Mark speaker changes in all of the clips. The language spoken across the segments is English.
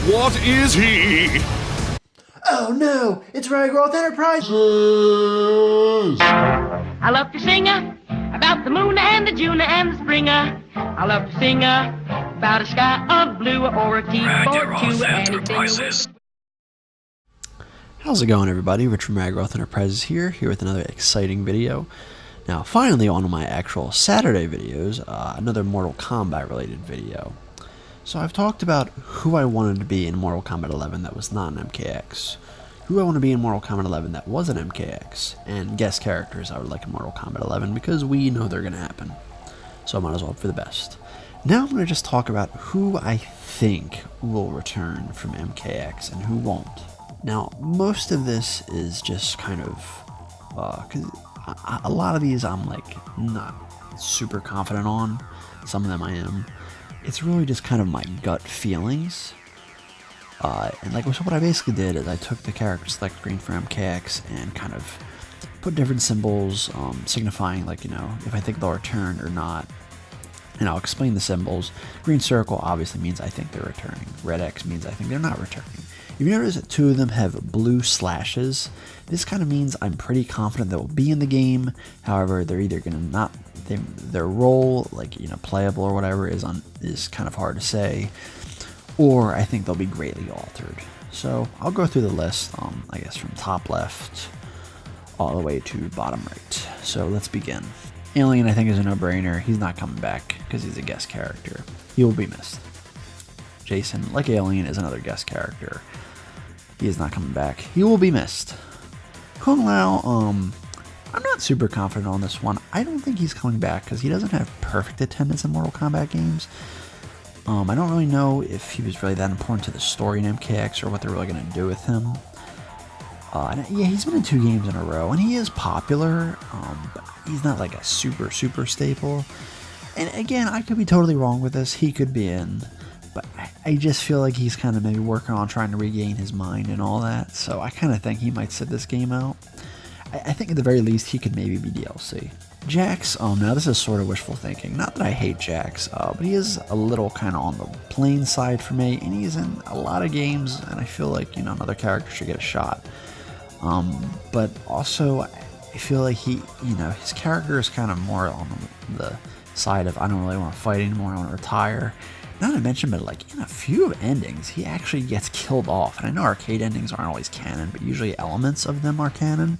Speaker 1: What is he?
Speaker 2: Oh no, it's Ragiroth Enterprises!
Speaker 3: I love to sing about the moon and the June and the spring. I love to sing about a sky of blue or a keyboard too. Anything.
Speaker 4: How's it going, everybody? Rich from Ragiroth Enterprises here with another exciting video. Now, finally, on my actual Saturday videos, another Mortal Kombat related video. So I've talked about who I wanted to be in Mortal Kombat 11 that was not an MKX, who I want to be in Mortal Kombat 11 that was an MKX, and guest characters I would like in Mortal Kombat 11 because we know they're going to happen. So I might as well hope for the best. Now I'm going to just talk about who I think will return from MKX and who won't. Now, most of this is just kind of, because a lot of these I'm like not super confident on. Some of them I am. It's really just kind of my gut feelings. And like, so what I basically did is I took the character select screen for MKX and kind of put different symbols signifying, like, you know, if I think they'll return or not. And I'll explain the symbols. Green circle obviously means I think they're returning. Red X means I think they're not returning. If you notice that two of them have blue slashes, this kind of means I'm pretty confident they'll be in the game. However, they're either going to not, their role, like, you know, playable or whatever, is kind of hard to say, or I think they'll be greatly altered. So I'll go through the list, I guess from top left all the way to bottom right. So let's begin. Alien, I think, is a no-brainer. He's not coming back because he's a guest character. He will be missed. Jason, like Alien, is another guest character. He is not coming back. He will be missed. Kung Lao, I'm not super confident on this one. I don't think he's coming back because he doesn't have perfect attendance in Mortal Kombat games. I don't really know if he was really that important to the story in MKX or what they're really going to do with him. Yeah, he's been in 2 games in a row, and he is popular, but he's not like a super staple. And again, I could be totally wrong with this. He could be in, but I just feel like he's kind of maybe working on trying to regain his mind and all that, so I kind of think he might sit this game out. I think at the very least he could maybe be DLC. Jax, now this is sort of wishful thinking. Not that I hate Jax, but he is a little kind of on the plain side for me, and he's in a lot of games, and I feel like, you know, another character should get a shot. But also, I feel like he, you know, his character is kind of more on the side of, I don't really want to fight anymore, I want to retire. Not to mention, but like in a few endings, he actually gets killed off. And I know arcade endings aren't always canon, but usually elements of them are canon.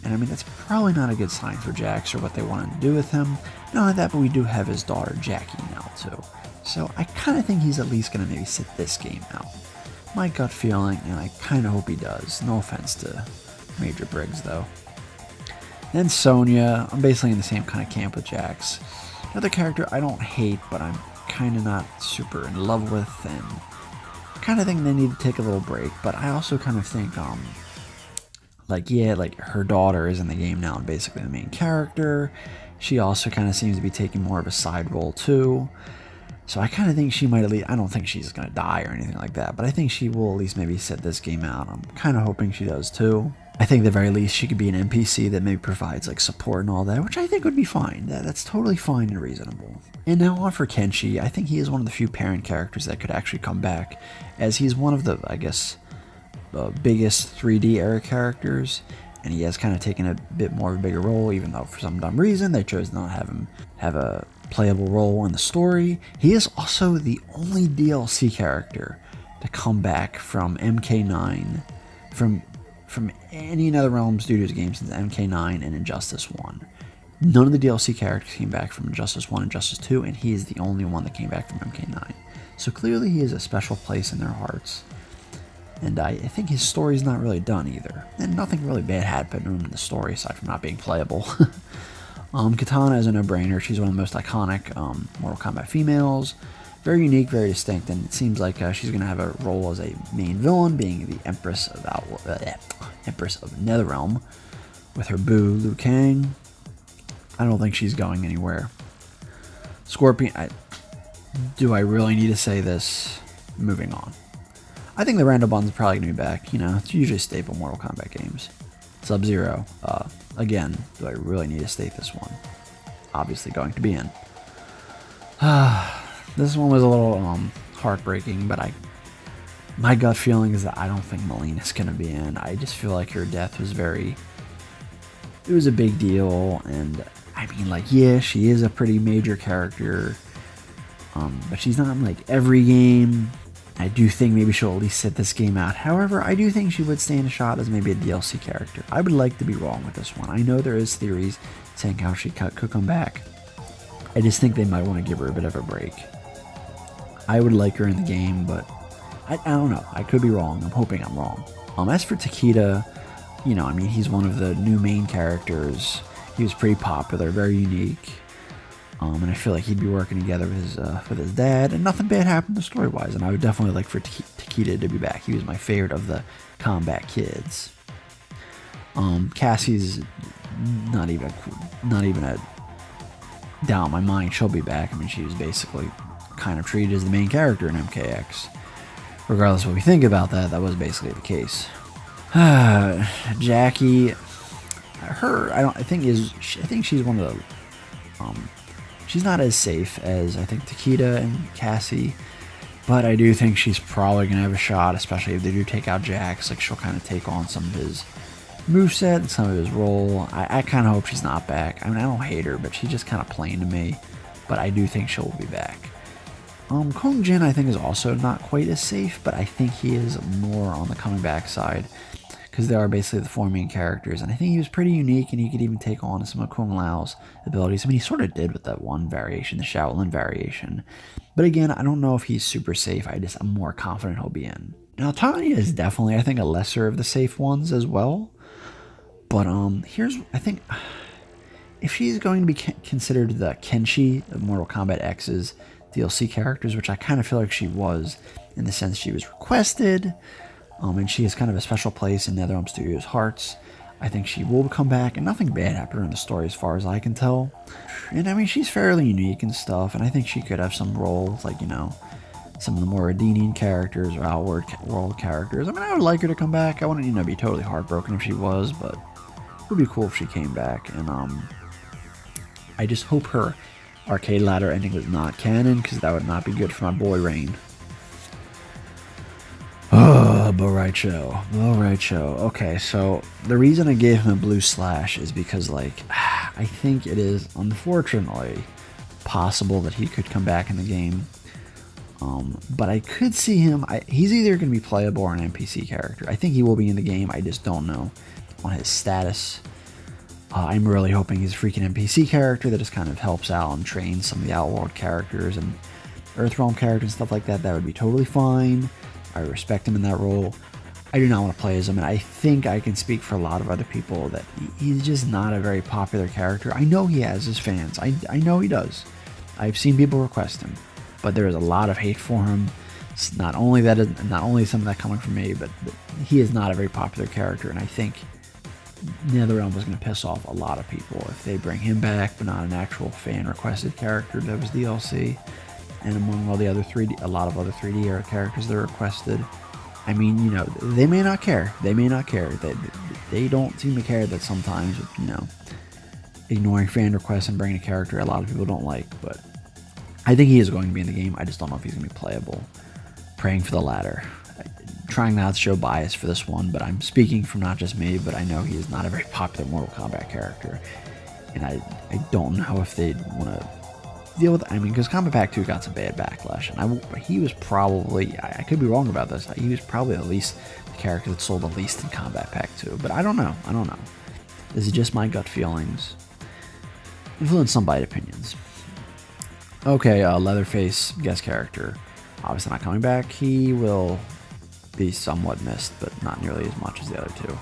Speaker 4: And I mean, that's probably not a good sign for Jax or what they wanted to do with him. Not only that, but we do have his daughter Jackie now too. So I kind of think he's at least going to maybe sit this game out. My gut feeling, and I kind of hope he does. No offense to Major Briggs, though. Then Sonya, I'm basically in the same kind of camp with Jax. Another character I don't hate, but I'm kind of not super in love with, and kind of think they need to take a little break. But I also kind of think, like, yeah, like her daughter is in the game now and basically the main character. She also kind of seems to be taking more of a side role too. So I kind of think she might at least, I don't think she's going to die or anything like that, but I think she will at least maybe sit this game out. I'm kind of hoping she does too. I think at the very least she could be an NPC that maybe provides like support and all that, which I think would be fine. That's totally fine and reasonable. And now on for Kenshi, I think he is one of the few parent characters that could actually come back, as he's one of the, I guess, biggest 3D era characters, and he has kind of taken a bit more of a bigger role, even though for some dumb reason they chose not to have him have a playable role in the story. He is also the only DLC character to come back from MK9, from any NetherRealm Studios game since MK9 and Injustice 1. None of the DLC characters came back from Injustice 1 and Injustice 2, and he is the only one that came back from MK9. So clearly he has a special place in their hearts. And I think his story's not really done either. And nothing really bad happened to him in the story aside from not being playable. Katana is a no-brainer. She's one of the most iconic Mortal Kombat females. Very unique, very distinct, and it seems like she's going to have a role as a main villain, being the Empress of NetherRealm, with her boo, Liu Kang. I don't think she's going anywhere. Scorpion, do I really need to say this? Moving on. I think the random buns are probably going to be back. You know, it's usually a staple Mortal Kombat games. Sub-Zero, again, do I really need to state this one? Obviously going to be in. This one was a little heartbreaking, but My gut feeling is that I don't think Melina's gonna be in. I just feel like her death was it was a big deal, and I mean, like, yeah, she is a pretty major character, but she's not in, like, every game. I do think maybe she'll at least sit this game out. However, I do think she would stand a shot as maybe a DLC character. I would like to be wrong with this one. I know there is theories saying how she could come back. I just think they might want to give her a bit of a break. I would like her in the game, but I don't know. I could be wrong. I'm hoping I'm wrong. As for Takeda, you know, I mean, he's one of the new main characters. He was pretty popular, very unique. And I feel like he'd be working together with his dad, and nothing bad happened story-wise. And I would definitely like for Takeda to be back. He was my favorite of the combat kids. Cassie's not even a doubt in my mind. She'll be back. I mean, she was basically kind of treated as the main character in MKX. Regardless of what we think about that, that was basically the case. Jackie, I think she's one of the she's not as safe as I think Takeda and Cassie, but I do think she's probably gonna have a shot, especially if they do take out Jax. Like, she'll kind of take on some of his moveset and some of his role. I kind of hope she's not back. I mean, I don't hate her, but she's just kind of plain to me. But I do think she'll be back. Comme Jin, I think, is also not quite as safe, but I think he is more on the coming back side, because they are basically the four main characters, and I think he was pretty unique, and he could even take on some of Kung Lao's abilities. I mean, he sort of did with that one variation, the Shaolin variation. But again, I don't know if he's super safe. I'm more confident he'll be in. Now, Tanya is definitely, I think, a lesser of the safe ones as well. But I think, if she's going to be considered the Kenshi of Mortal Kombat X's DLC characters, which I kind of feel like she was, in the sense she was requested, and she has kind of a special place in NetherRealm Studios' hearts. I think she will come back, and nothing bad happened in the story as far as I can tell. And I mean, she's fairly unique and stuff, and I think she could have some roles, like, you know, some of the more Edenian characters or Outward World characters. I mean, I would like her to come back. I wouldn't, you know, be totally heartbroken if she was, but it would be cool if she came back. And I just hope her arcade ladder ending was not canon, because that would not be good for my boy Rain. Oh, Bo Right Show. Okay, so the reason I gave him a blue slash is because, like, I think it is unfortunately possible that he could come back in the game. But I could see him. He's either going to be playable or an NPC character. I think he will be in the game. I just don't know on his status. I'm really hoping he's a freaking NPC character that just kind of helps out and trains some of the Outworld characters and Earthrealm characters and stuff like that. That would be totally fine. I respect him in that role. I do not want to play as him, and I think I can speak for a lot of other people that he's just not a very popular character. I know he has his fans. I know he does. I've seen people request him, but there is a lot of hate for him. It's not only some of that coming from me, but he is not a very popular character, and I think NetherRealm was going to piss off a lot of people if they bring him back, but not an actual fan-requested character that was DLC. And among all the other a lot of other 3D era characters that are requested. I mean, you know, they may not care. They don't seem to care that sometimes, you know, ignoring fan requests and bringing a character a lot of people don't like. But I think he is going to be in the game. I just don't know if he's going to be playable. Praying for the latter. Trying not to show bias for this one, but I'm speaking from not just me, but I know he is not a very popular Mortal Kombat character. And I don't know if they'd want to deal with it. I mean, because Combat Pack 2 got some bad backlash, and he was probably, I could be wrong about this, he was probably at least the character that sold the least in Combat Pack 2, but I don't know. This is just my gut feelings. Influence some bite opinions. Okay, Leatherface, guest character. Obviously not coming back. He will be somewhat missed, but not nearly as much as the other two.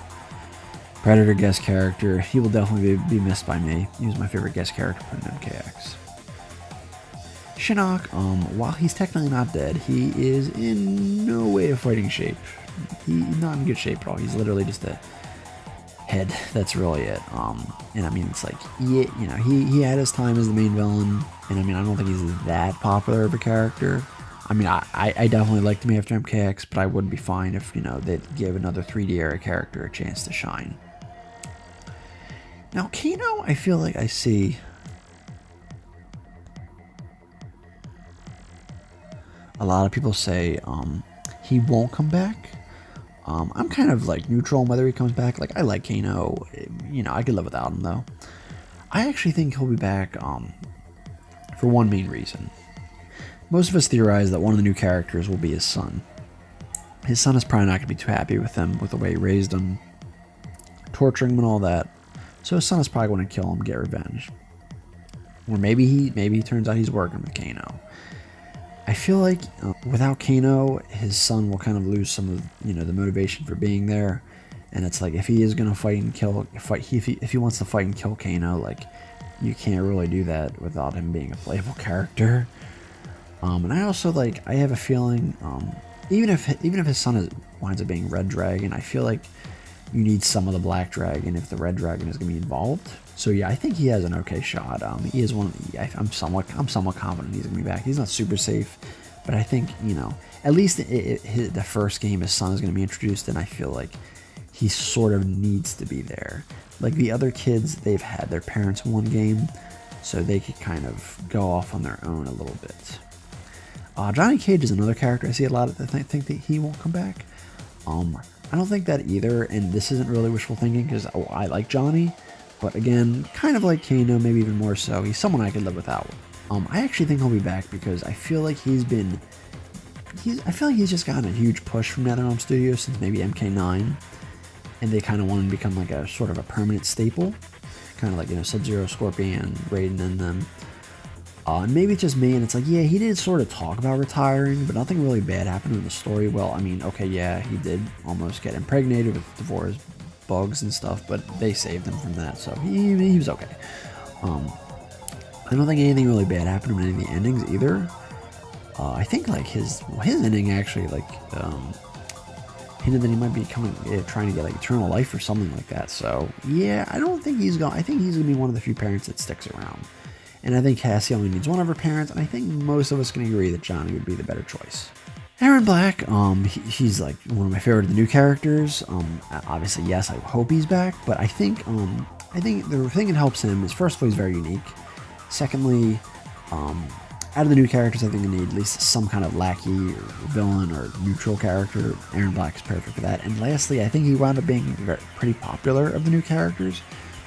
Speaker 4: Predator guest character. He will definitely be missed by me. He was my favorite guest character put in MKX. Shinnok, while he's technically not dead, he is in no way of fighting shape. He's not in good shape at all. He's literally just a head. That's really it. And I mean, it's like, yeah, you know, he had his time as the main villain, and I mean, I don't think he's that popular of a character. I mean, I definitely liked him after MKX, but I wouldn't be fine if, you know, they'd give another 3D era character a chance to shine. Now, Kano, I feel like I see a lot of people say he won't come back. I'm kind of like neutral on whether he comes back. Like, I like Kano. You know, I could live without him though. I actually think he'll be back for one main reason. Most of us theorize that one of the new characters will be his son. His son is probably not going to be too happy with him, with the way he raised him, torturing him and all that. So his son is probably going to kill him, get revenge. Or maybe he turns out he's working with Kano. I feel like without Kano, his son will kind of lose some of, you know, the motivation for being there. And it's like, if he is going to if he wants to fight and kill Kano, like, you can't really do that without him being a playable character. And I also, like, I have a feeling, even if his son winds up being Red Dragon, I feel like you need some of the Black Dragon if the Red Dragon is going to be involved. So yeah, I think he has an okay shot. He is one. I'm somewhat confident he's going to be back. He's not super safe, but I think, you know, at least the first game his son is going to be introduced in, I feel like he sort of needs to be there. Like the other kids, they've had their parents in one game, so they could kind of go off on their own a little bit. Johnny Cage is another character I see a lot of that think that he won't come back. I don't think that either, and this isn't really wishful thinking because I like Johnny, but again, kind of like Kano, maybe even more so. He's someone I could live without. I actually think he'll be back because I feel like he's just gotten a huge push from NetherRealm Studios since maybe MK9, and they kind of want him to become like a sort of a permanent staple, kind of like, you know, Sub-Zero, Scorpion, Raiden, and them. And maybe it's just me, and it's like, yeah, he did sort of talk about retiring, but nothing really bad happened in the story. Well, I mean, okay, yeah, he did almost get impregnated with Devorah's bugs and stuff, but they saved him from that, so he was okay. I don't think anything really bad happened in any of the endings either. I think like his ending actually like hinted that he might be trying to get like eternal life or something like that. So yeah, I think he's gonna be one of the few parents that sticks around. And I think Cassie only needs one of her parents, and I think most of us can agree that Johnny would be the better choice. Aaron Black, he's like one of my favorite of the new characters. Obviously, yes, I hope he's back, but I think the thing that helps him is, first of all, he's very unique. Secondly, out of the new characters, I think they need at least some kind of lackey or villain or neutral character. Aaron Black is perfect for that. And lastly, I think he wound up being pretty popular of the new characters.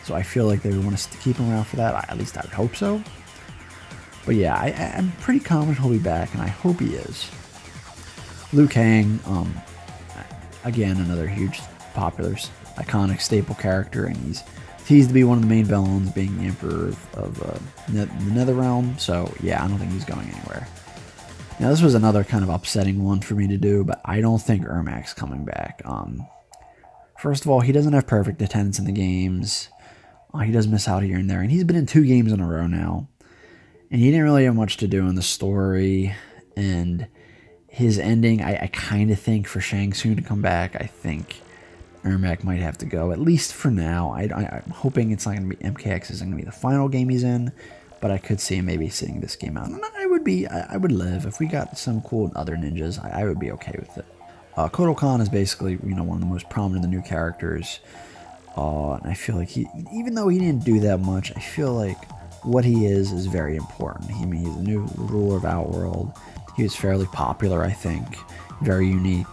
Speaker 4: So I feel like they would want to keep him around for that. At least I would hope so. But yeah, I'm pretty confident he'll be back, and I hope he is. Liu Kang, again, another huge, popular, iconic staple character, and he's teased to be one of the main villains, being the Emperor of the Netherrealm. So yeah, I don't think he's going anywhere. Now this was another kind of upsetting one for me to do, but I don't think Ermac's coming back. First of all, he doesn't have perfect attendance in the games. He does miss out here and there, and he's been in 2 games in a row now, and he didn't really have much to do in the story. And his ending, I kind of think for Shang Tsung to come back, I think Ermac might have to go, at least for now. I'm hoping it's not going to be MKX isn't going to be the final game he's in, but I could see him maybe sitting this game out. And I would live if we got some cool other ninjas. I would be okay with it. Kotal Khan is basically, you know, one of the most prominent of the new characters. And I feel like even though he didn't do that much, I feel like what he is very important. He's the new ruler of Outworld. He was fairly popular, I think, very unique.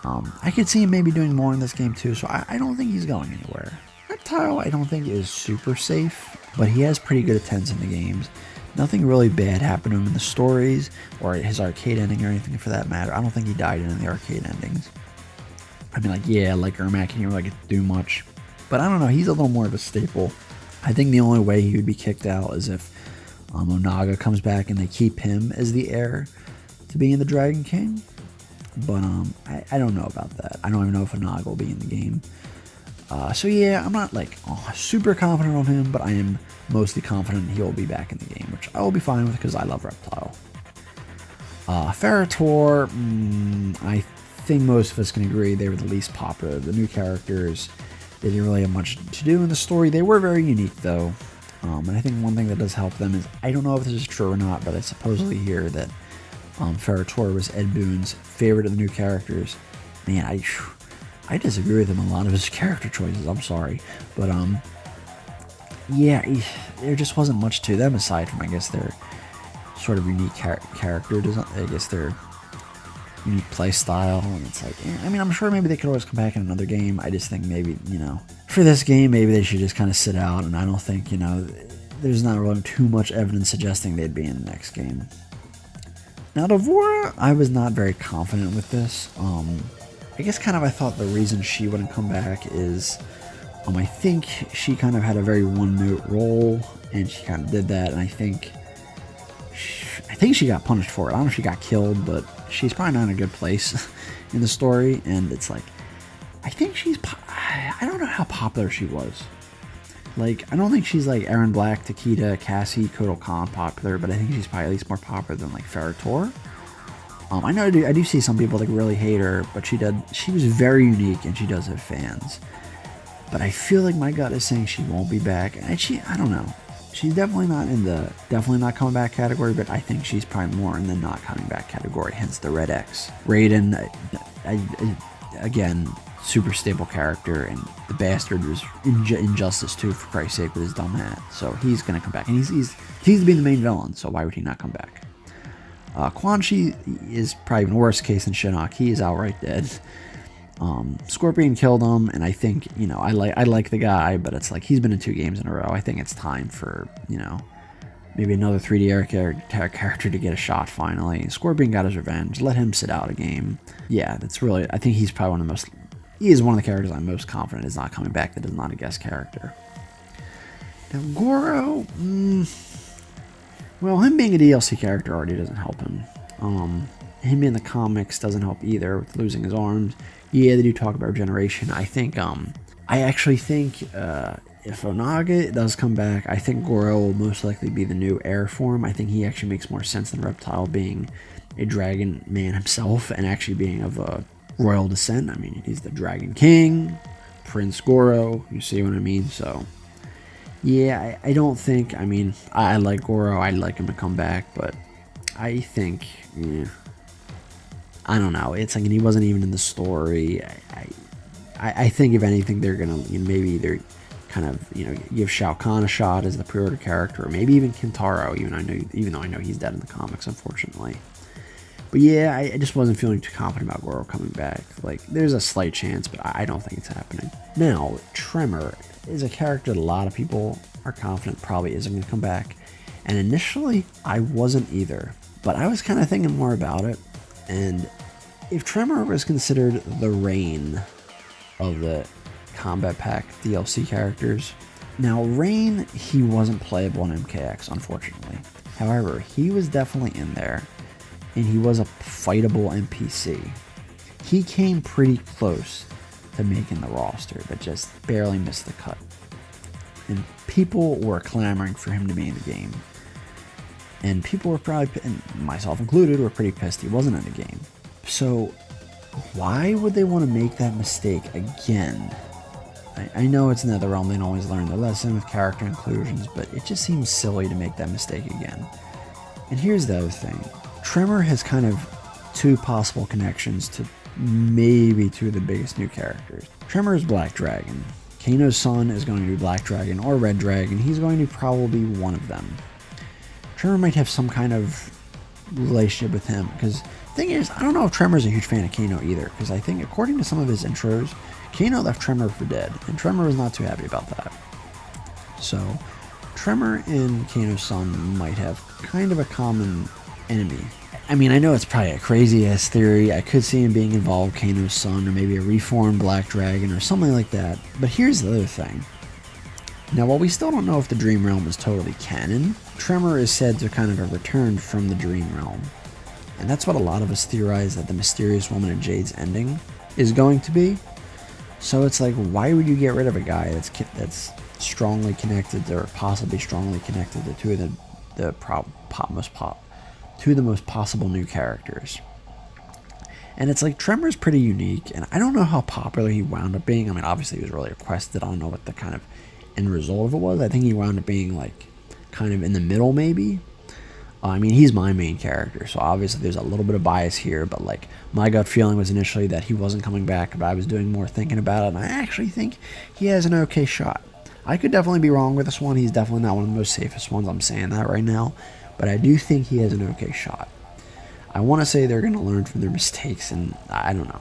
Speaker 4: I could see him maybe doing more in this game too, so I don't think he's going anywhere. Reptile, I don't think is super safe, but he has pretty good attempts in the games. Nothing really bad happened to him in the stories, or his arcade ending or anything for that matter. I don't think he died in the arcade endings. I mean, like, yeah, like Ermac, he didn't really get to do much. But I don't know, he's a little more of a staple. I think the only way he would be kicked out is if Onaga comes back and they keep him as the heir to being the Dragon King. But I don't know about that. I don't even know if Onaga will be in the game. So yeah, I'm not like super confident on him, but I am mostly confident he will be back in the game, which I will be fine with because I love Reptile. Ferret, I think most of us can agree they were the least popular of the new characters. They didn't really have much to do in the story. They were very unique though. And I think one thing that does help them is, I don't know if this is true or not, but I supposedly hear that Ferret was Ed Boon's favorite of the new characters. Man, I disagree with him on a lot of his character choices, I'm sorry. But yeah, there just wasn't much to them aside from, I guess, their sort of unique character design. I guess their unique play style, and it's like, I mean, I'm sure maybe they could always come back in another game. I just think maybe, you know, for this game, maybe they should just kind of sit out, and I don't think, you know, there's not really too much evidence suggesting they'd be in the next game. Now, Devora, I was not very confident with this. I guess kind of I thought the reason she wouldn't come back is, I think she kind of had a very one-note role, and she kind of did that, and I think she got punished for it. I don't know if she got killed, but she's probably not in a good place in the story, and it's like, I think I don't know how popular she was. Like, I don't think she's like Aaron Black, Takeda, Cassie, Kotal Khan popular, but I think she's probably at least more popular than like Ferret. I know I do see some people like really hate her, but she was very unique, and she does have fans. But I feel like my gut is saying she won't be back, and I don't know. She's definitely not coming back category, but I think she's probably more in the not coming back category, hence the red X. Raiden, again, super stable character, and the bastard was Injustice 2, for Christ's sake, with his dumb hat. So he's going to come back, and he's to be the main villain, so why would he not come back? Quan Chi is probably even worse case than Shinnok. He is outright dead. Scorpion killed him, and I think, you know, I like the guy, but it's like he's been in 2 games in a row. I think it's time for, you know, maybe another 3D era character to get a shot finally. Scorpion got his revenge. Let him sit out a game. Yeah, that's really, I think he's probably he is one of the characters I'm most confident is not coming back that is not a guest character. Now, Goro, well, him being a DLC character already doesn't help him. Him in the comics doesn't help either with losing his arms. Yeah, they do talk about regeneration. I think, I actually think, if Onaga does come back, I think Goro will most likely be the new heir form. I think he actually makes more sense than Reptile being a dragon man himself and actually being of a royal descent. I mean, he's the Dragon King, Prince Goro, you see what I mean? So, yeah, I don't think, I mean, I like Goro, I'd like him to come back, but I think, I don't know. It's like, and he wasn't even in the story. I think if anything, they're gonna, you know, maybe either kind of, you know, give Shao Kahn a shot as the pre-order character, or maybe even Kintaro. Even though I know he's dead in the comics, unfortunately. But yeah, I just wasn't feeling too confident about Goro coming back. Like, there's a slight chance, but I don't think it's happening. Now, Tremor is a character that a lot of people are confident probably isn't going to come back. And initially, I wasn't either. But I was kind of thinking more about it. And if Tremor was considered the Rain of the Combat Pack DLC characters, now Rain, he wasn't playable in MKX, unfortunately. However, he was definitely in there, and he was a fightable NPC. He came pretty close to making the roster, but just barely missed the cut. And people were clamoring for him to be in the game. And people were probably, and myself included, were pretty pissed he wasn't in the game. So, why would they want to make that mistake again? I know it's NetherRealm, they don't always learn their lesson with character inclusions, but it just seems silly to make that mistake again. And here's the other thing. Tremor has kind of 2 possible connections to maybe 2 of the biggest new characters. Tremor is Black Dragon. Kano's son is going to be Black Dragon or Red Dragon. He's going to probably be one of them. Tremor might have some kind of relationship with him, because the thing is, I don't know if Tremor's a huge fan of Kano either, because I think according to some of his intros, Kano left Tremor for dead, and Tremor was not too happy about that. So, Tremor and Kano's son might have kind of a common enemy. I mean, I know it's probably a crazy-ass theory. I could see him being involved with Kano's son, or maybe a reformed Black Dragon, or something like that. But here's the other thing. Now, while we still don't know if the Dream Realm is totally canon, Tremor is said to kind of have returned from the Dream Realm. And that's what a lot of us theorize that the Mysterious Woman in Jade's ending is going to be. So it's like, why would you get rid of a guy that's strongly connected, or possibly strongly connected to 2 of the most possible new characters? And it's like, Tremor's pretty unique, and I don't know how popular he wound up being. I mean, obviously he was really requested. I don't know what the kind of end result of it was. I think he wound up being like kind of in the middle, maybe. I mean, he's my main character, so obviously there's a little bit of bias here, but like, my gut feeling was initially that he wasn't coming back, but I was doing more thinking about it, and I actually think he has an okay shot. I could definitely be wrong with this one. He's definitely not one of the most safest ones. I'm saying that right now, but I do think he has an okay shot. I want to say they're going to learn from their mistakes, and I don't know.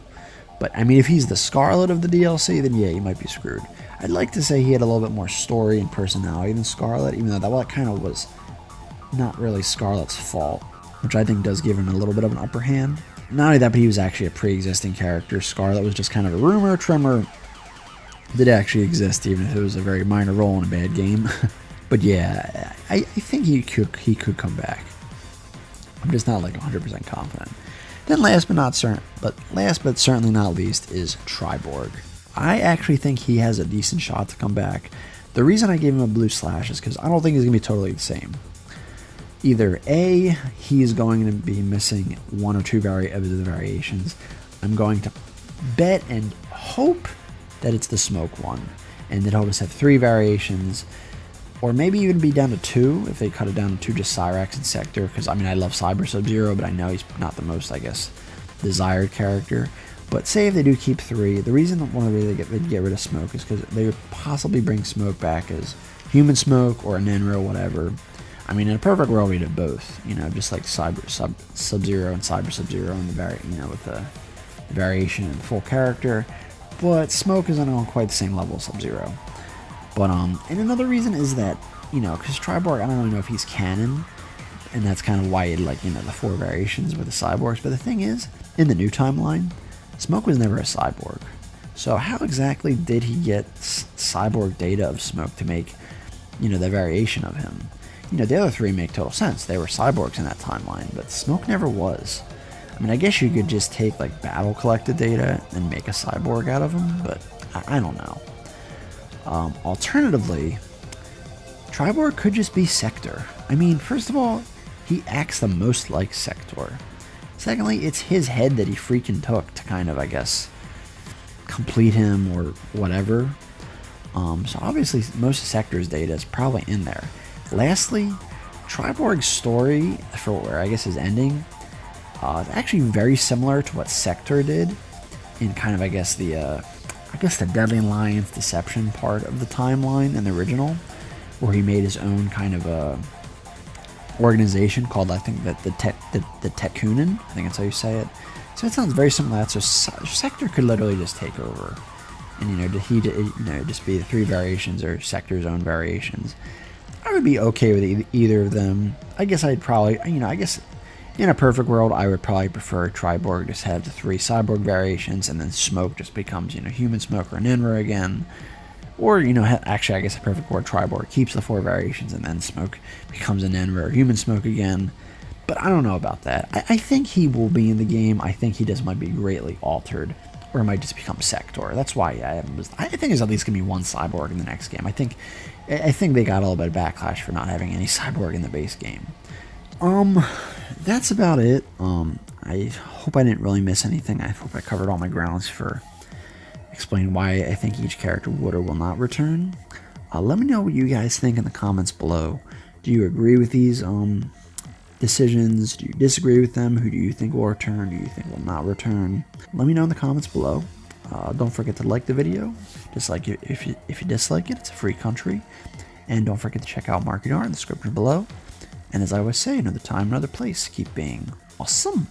Speaker 4: But, I mean, if he's the Scarlet of the DLC, then yeah, he might be screwed. I'd like to say he had a little bit more story and personality than Scarlet, even though that kind of was not really Scarlet's fault, which I think does give him a little bit of an upper hand. Not only that, but he was actually a pre-existing character. Scarlet was just kind of a rumor. Tremor did actually exist, even if it was a very minor role in a bad game. But yeah, I think he could come back. I'm just not like 100% confident. Then last but certainly not least is Triborg. I actually think he has a decent shot to come back. The reason I gave him a blue slash is because I don't think he's going to be totally the same. Either A, he's going to be missing one or two of the variations. I'm going to bet and hope that it's the smoke one, and that he'll just have 3 variations, or maybe even be down to 2 if they cut it down to 2, just Cyrax and Sector, because I mean I love Cyber Sub-Zero, but I know he's not the most, I guess, desired character. But say if they do keep 3, the reason one of the reasons they'd get rid of Smoke is because they would possibly bring Smoke back as Human Smoke or Nenro, whatever. I mean, in a perfect world, we'd have both, you know, just like Sub-Zero and Cyber Sub-Zero, and with the variation and the full character. But Smoke isn't on quite the same level as Sub-Zero. But and another reason is that, you know, because Triborg, I don't really know if he's canon, and that's kind of why it, like, you know, the 4 variations with the cyborgs. But the thing is, in the new timeline, Smoke was never a cyborg. So how exactly did he get cyborg data of Smoke to make, you know, the variation of him? You know, the other 3 make total sense. They were cyborgs in that timeline, but Smoke never was. I mean, I guess you could just take, like, battle collected data and make a cyborg out of him, but I don't know. Alternatively, Triborg could just be Sector. I mean, first of all, he acts the most like Sector. Secondly, it's his head that he freaking took to kind of, I guess, complete him or whatever. So obviously, most of Sector's data is probably in there. Lastly, Triborg's story, for where I guess his ending, is actually very similar to what Sector did in kind of, I guess, the Deadly Alliance Deception part of the timeline in the original, where he made his own kind of organization called, I think, the Tekunin. I think that's how you say it. So it sounds very similar to that. So Sector could literally just take over, and just be the 3 variations or Sector's own variations. I would be okay with either of them. I guess I'd probably, in a perfect world, I would probably prefer Triborg just have the 3 cyborg variations, and then Smoke just becomes, Human Smoke or Nenra again. Or, actually, I guess a perfect world, Triborg keeps the 4 variations, and then Smoke becomes a Nenra or Human Smoke again. But I don't know about that. I think he will be in the game. I think he just might be greatly altered, or it might just become Sector. That's why I think there's at least going to be 1 cyborg in the next game. I think they got a little bit of backlash for not having any cyborg in the base game. That's about it. I hope I didn't really miss anything. I hope I covered all my grounds for explaining why I think each character would or will not return. Let me know what you guys think in the comments below. Do you agree with these decisions? Do you disagree with them? Who do you think will return? Do you think will not return? Let me know in the comments below. Don't forget to like the video. Dislike it if you dislike it. It's a free country. And don't forget to check out market art in the description below. And as I always say, another time, another place, keep being awesome.